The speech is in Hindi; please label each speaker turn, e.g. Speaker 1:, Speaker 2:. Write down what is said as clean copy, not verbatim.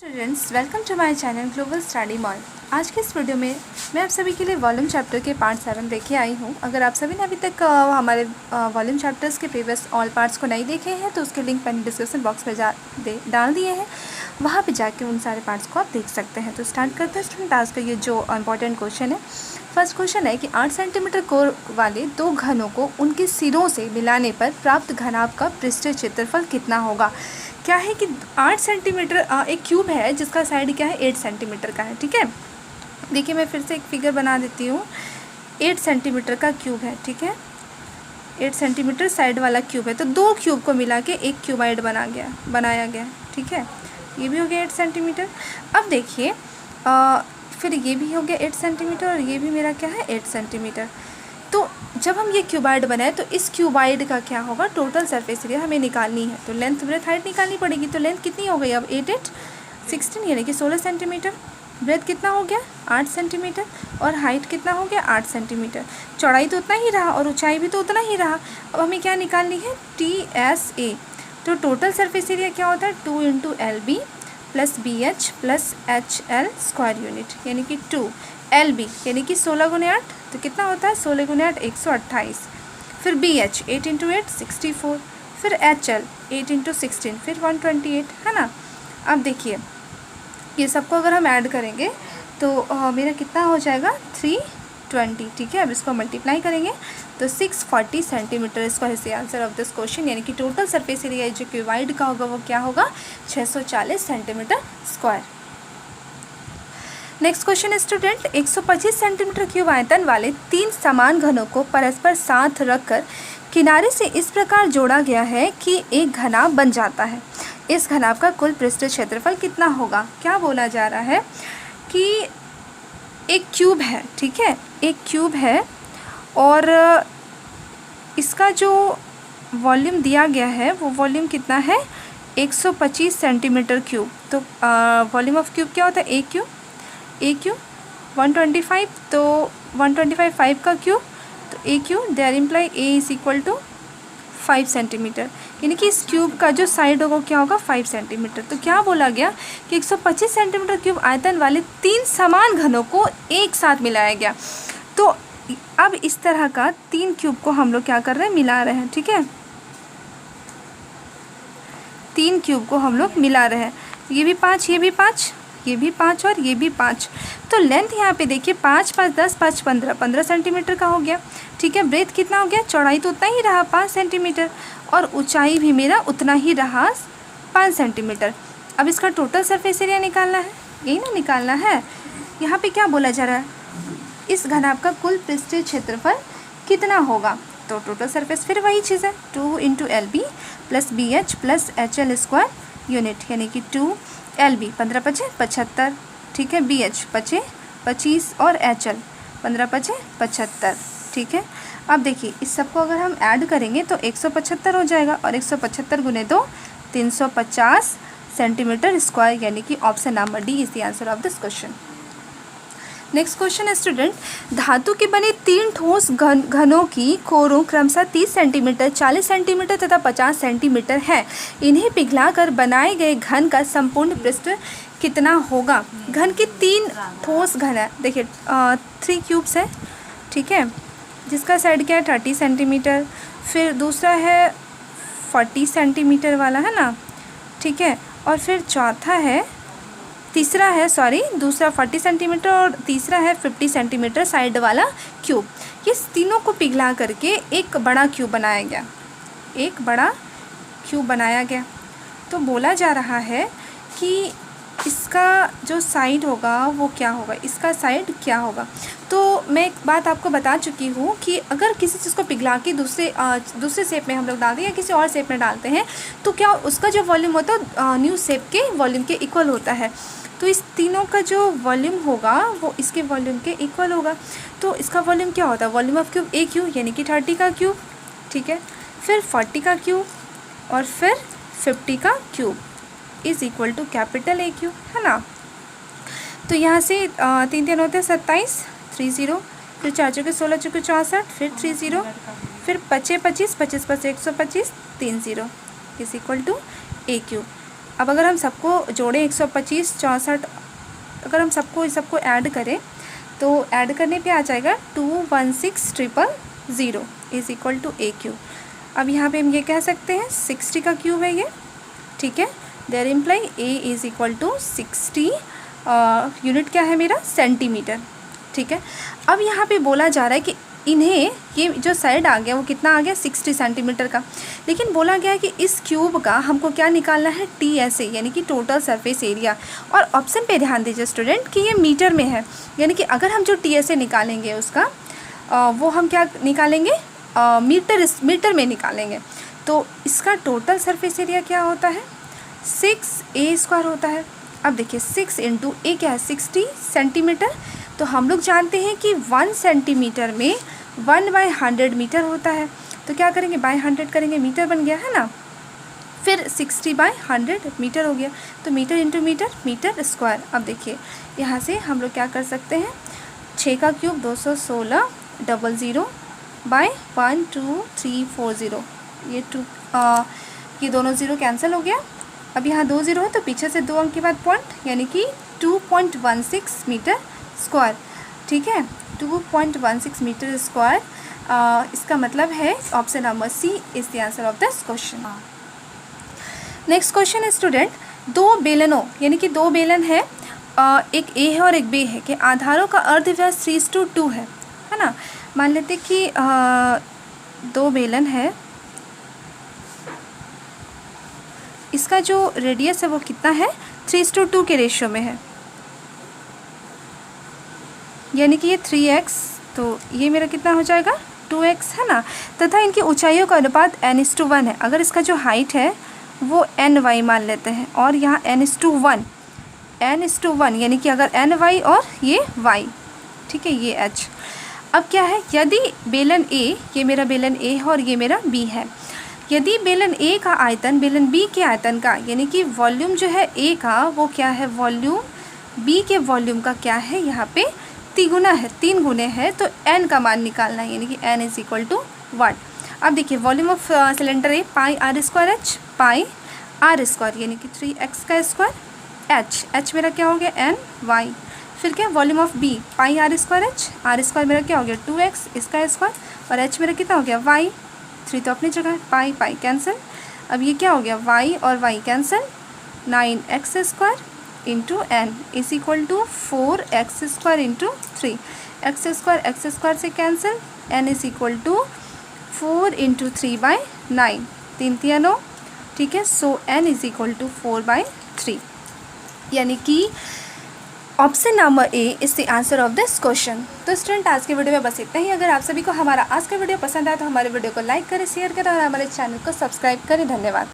Speaker 1: Students, welcome to my channel global study mall. आज के इस वीडियो में मैं आप सभी के लिए वॉल्यूम चैप्टर के पार्ट 7 देखे आई हूँ। अगर आप सभी ने अभी तक हमारे वॉल्यूम चैप्टर्स के प्रीवियस ऑल पार्ट्स को नहीं देखे हैं तो उसके लिंक मैंने डिस्क्रिप्शन बॉक्स में डाल दिए हैं, वहाँ पे जाके उन सारे पार्ट्स को आप देख सकते हैं। तो स्टार्ट करते हैं स्टूडेंट आज का ये जो इंपॉर्टेंट क्वेश्चन है। फर्स्ट क्वेश्चन है कि 8 सेंटीमीटर कोर वाले दो घनों को उनके सिरों से मिलाने पर प्राप्त घनाभ का पृष्ठीय क्षेत्रफल कितना होगा। क्या है कि 8 सेंटीमीटर एक क्यूब है जिसका साइड क्या है 8 सेंटीमीटर का है। ठीक है, देखिए मैं फिर से एक फिगर बना देती हूँ। 8 सेंटीमीटर का क्यूब है, ठीक है, 8 सेंटीमीटर साइड वाला क्यूब है। तो दो क्यूब को मिला के एक क्यूबाइड बनाया गया। ठीक है, ये भी हो गया 8 सेंटीमीटर। अब देखिए फिर ये भी हो गया 8 सेंटीमीटर और ये भी मेरा क्या है 8 सेंटीमीटर। तो जब हम ये क्यूबाइड बनाए तो इस क्यूबाइड का क्या होगा, टोटल सरफेस एरिया हमें निकालनी है। तो लेंथ ब्रेथ हाइट निकालनी पड़ेगी। तो लेंथ कितनी हो गई अब 8 16 यानी कि 16 सेंटीमीटर। ब्रेथ कितना हो गया 8 सेंटीमीटर और हाइट कितना हो गया 8 सेंटीमीटर। चौड़ाई तो उतना ही रहा और ऊंचाई भी तो उतना ही रहा। अब हमें क्या निकालनी है TSA। तो टोटल सरफेस एरिया क्या होता है 2 × LB + BH + HL square unit यानी कि 2 LB यानी कि 16 × 8 तो कितना होता है 16 × 8 128। फिर BH 8 × 8 64। फिर HL 8 × 16 फिर 128 है ना। अब देखिए ये सबको अगर हम ऐड करेंगे तो मेरा कितना हो जाएगा 320। ठीक है, अब इसको मल्टीप्लाई करेंगे तो 640 सेंटीमीटर इसका है आंसर ऑफ दिस क्वेश्चन। यानी कि टोटल सरफेस एरिया जो क्यूबाइड का होगा वो क्या होगा 640 centimetre square. Next question student, 125 centimetre cube आयतन वाले 3 समान घनों को परस्पर साथ रखकर किनारे से इस प्रकार जोड़ा गया है कि एक घनाभ बन जाता है। इस घनाभ का कुल पृष्ठीय क्षेत्रफल कितना होगा। क्या बोला जा रहा है कि एक क्यूब है, ठीक है, एक क्यूब है और इसका जो वॉल्यूम दिया गया है वो वॉल्यूम कितना है 125 सेंटीमीटर क्यूब। तो वॉल्यूम ऑफ क्यूब क्या होता है ए क्यूब 125 तो 125 5 का क्यूब तो a cube there imply a is equal to 5 centimetre. यानी कि इस क्यूब का जो साइड होगा क्या होगा 5 सेंटीमीटर। तो क्या बोला गया कि 125 सेंटीमीटर क्यूब आयतन वाले 3 समान घनों को एक साथ मिलाया गया। तो अब इस तरह का 3 क्यूब को हम लोग क्या कर रहे हैं मिला रहे हैं। ठीक है, 3 क्यूब को हम लोग मिला रहे हैं। ये भी 5 ये भी 5 ये भी 5 और ये भी 5। तो लेंथ यहाँ पे देखिए 5 5 10 5 15 सेंटीमीटर का हो गया। ठीक है, ब्रेथ कितना हो गया, चौड़ाई तो उतना ही रहा 5 सेंटीमीटर और ऊंचाई भी मेरा उतना ही रहा 5 सेंटीमीटर। अब इसका टोटल सरफेस एरिया निकालना है, यही ना निकालना है। यहाँ पे क्या बोला जा रहा है इस घनाभ का कुल पृष्ठीय क्षेत्रफल कितना होगा। तो टोटल सरफेस फिर वही चीज़ है 2 × LB + BH + HL square unit यानी कि 2 LB 15 × 5 = 75। ठीक है, BH 25 25 और HL 15 × 5 = 75। ठीक है, अब देखिए इस सबको अगर हम ऐड करेंगे तो 175 हो जाएगा और 175 × 2 350 सेंटीमीटर स्क्वायर यानी कि option number D is the answer of this question. Next question है स्टूडेंट, धातु के बने 3 ठोस घनों की कोरों क्रमशः 30 सेंटीमीटर 40 सेंटीमीटर तथा 50 सेंटीमीटर है। इन्हें पिघलाकर बनाए गए घन का संपूर्ण पृष्ठ कितना होगा। घन के 3 ठोस घन है, देखिए 3 क्यूब्स है, ठीक है, जिसका साइड क्या है 30 सेंटीमीटर, फिर दूसरा है 40 सेंटीमीटर वाला है ना, ठीक है, और फिर दूसरा 40 सेंटीमीटर और तीसरा है 50 सेंटीमीटर साइड वाला क्यूब। ये तीनों को पिघला करके एक बड़ा क्यूब बनाया गया। तो बोला जा रहा है कि इसका जो साइड होगा वो क्या होगा, इसका साइड क्या होगा। तो मैं एक बात आपको बता चुकी हूँ कि अगर किसी चीज़ को पिघला के दूसरे शेप में हम लोग डालते हैं या किसी और शेप में डालते हैं तो क्या उसका जो वॉल्यूम होता है न्यू शेप के वॉल्यूम के इक्वल होता है। तो इस तीनों का जो वॉल्यूम होगा वो इसके वॉल्यूम के इक्वल होगा। तो इसका वॉल्यूम क्या होता है volume of cube A cube यानी कि 30 का क्यूब, ठीक है, फिर 40 का क्यूब और फिर 50 का cube is equal to capital A cube, है ना। तो यहाँ से 3 3 होते हैं 27 30, फिर 4 चौके 16 चौके 64, फिर 30, फिर 25 25 25 + 125 30 is equal to A cube. अब अगर हम सबको जोड़ें 125, 64, अगर हम सबको ऐड करें तो ऐड करने पे आ जाएगा 216,000 is equal to A cube. अब यहाँ पे हम ये कह सकते हैं 60 का क्यूब है ये, ठीक है। There imply A is equal to 60, unit क्या है मेरा, सेंटीमीटर, ठीक है। अब यहाँ पे बोला जा रहा है कि इन्हें, ये जो साइड आ गया वो कितना आ गया, 60 सेंटीमीटर का, लेकिन बोला गया है कि इस क्यूब का हमको क्या निकालना है, TSA यानी कि टोटल सरफेस एरिया। और ऑप्शन पे ध्यान दीजिए स्टूडेंट कि ये मीटर में है, यानी कि अगर हम जो TSA निकालेंगे उसका वो हम क्या निकालेंगे, मीटर में निकालेंगे। तो इसका टोटल सरफेस एरिया क्या होता है, 6A² होता है। अब देखिए 6 इंटू ए क्या है, 60 सेंटीमीटर। तो हम लोग जानते हैं कि 1 सेंटीमीटर में 1/100 मीटर होता है। तो क्या करेंगे, बाय 100 करेंगे, मीटर बन गया है ना। फिर 60/100 मीटर हो गया, तो metre into metre, metre square. अब देखिए यहाँ से हम लोग क्या कर सकते हैं, 6 का क्यूब 216, 00 बाय 1 2 3 4 0, ये दोनों ज़ीरो कैंसिल हो गया। अब यहाँ 2 ज़ीरो है तो पीछे से 2 अंक के बाद पॉइंट, यानी कि 2.16 मीटर स्क्वायर, ठीक है, 2.16 मीटर स्क्वायर। इसका मतलब है option number C is the answer of this question. Next question है स्टूडेंट, दो बेलनों यानी कि दो बेलन है, एक ए है और एक बी है, कि आधारों का अर्धव्यास 3:2 है ना। मान लेते कि दो बेलन है, इसका जो रेडियस है वो कितना है, 3:2 के रेशियो में है, यानी कि ये 3x, तो ये मेरा कितना हो जाएगा, 2x है ना। तथा इनकी ऊंचाइयों का अनुपात n:1 है। अगर इसका जो हाइट है वो ny मान लेते हैं और यहाँ n:1 यानी कि अगर ny और ये y, ठीक है, ये h। अब क्या है, यदि बेलन A, ये मेरा बेलन A है और ये मेरा B है, यदि बेलन A का आयतन बेलन B के आयतन का, यानी कि वॉल्यूम जो है A का वो क्या है, वॉल्यूम B के वॉल्यूम का क्या है, यहाँ पे तिगुना है, 3 गुने है, तो n का मान निकालना है, यानी कि n इज इक्वल टू 1। अब देखिए volume of cylinder A pi r square h, pi r square यानी कि 3x का स्क्वायर, h मेरा क्या हो गया, n y। फिर क्या, volume of B pi r square h, r square मेरा क्या हो गया, 2x इसका स्क्वायर, और h मेरा कितना हो गया, y। 3 तो अपनी जगह है, पाई पाई कैंसिल। अब ये क्या हो गया, y और y cancel, 9x square into n is equal to 4x square into 3, x square से cancel, n is equal to 4 into 3/9, 3 3 9, ठीक है। So n is equal to 4/3, यानी कि option number A is the answer of this question. तो स्टूडेंट आज के वीडियो में बस इतना ही। अगर आप सभी को हमारा आज का वीडियो पसंद आया तो हमारे वीडियो को लाइक करें, शेयर करें और हमारे चैनल को सब्सक्राइब करें। धन्यवाद।